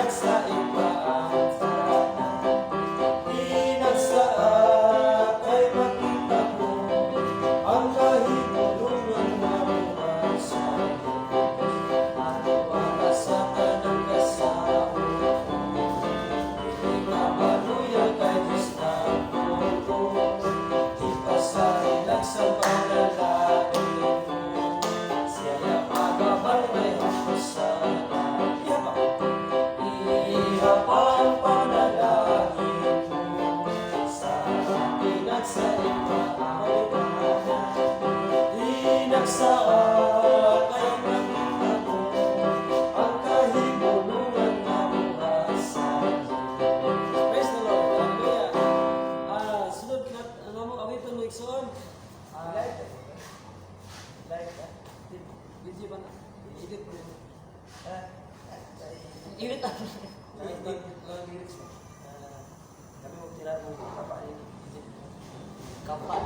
sa iba ang inagsaad ay makita mo ang kahibulungan na buhay sa Maniwala sa kanang kasama hindi mamaluyag kay Diyos na puto di pasahin lang sa panalangin mo siya'y magabal may hapasana ang panalangin mo sa akin at sa iba inagsaad ay makita mo ang kahibulungan na buhay sa Praise the Lord. Hallelujah. Sunod na, ano mo, awiton mo ikson? Video ba na? Edit po yun. Edit ako. Lyrics mo. Kami mo tira mo kapal. Kapal.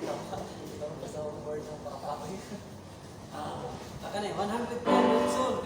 Kapal. Ito mo sa word ng kapal. Akan eh, 110 minutes old.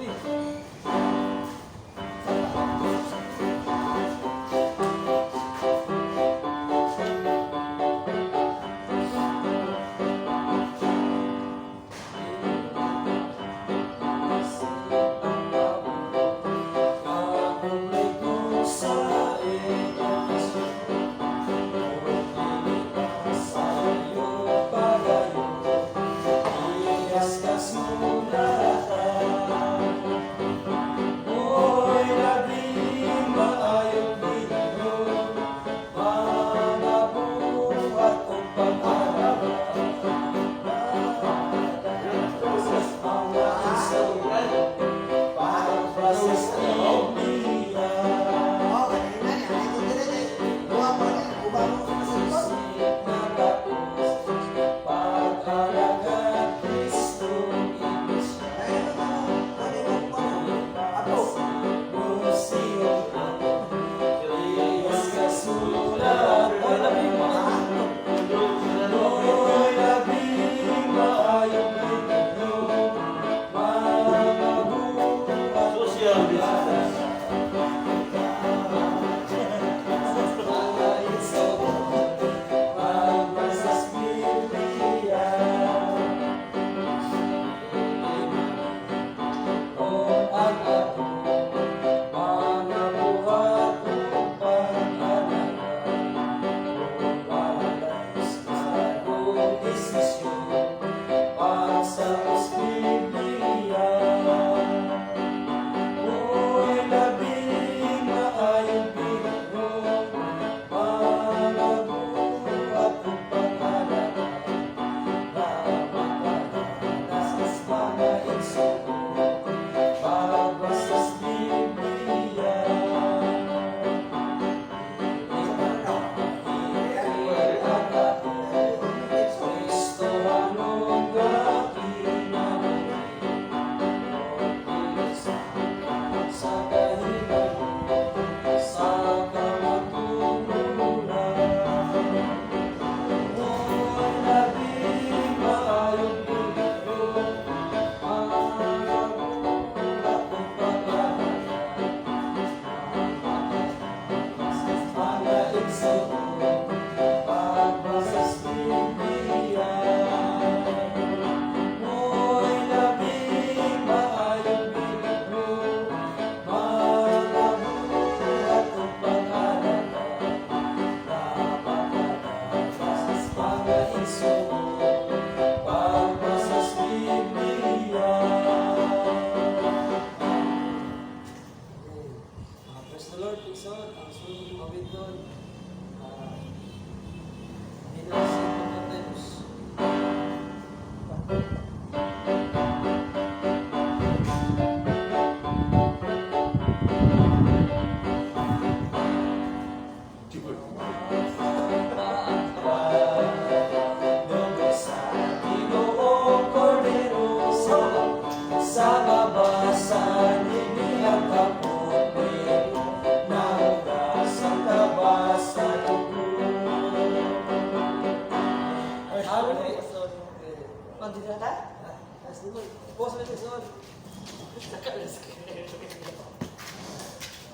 Praise the Lord, Pixon. Ang sunod yung mabit doon.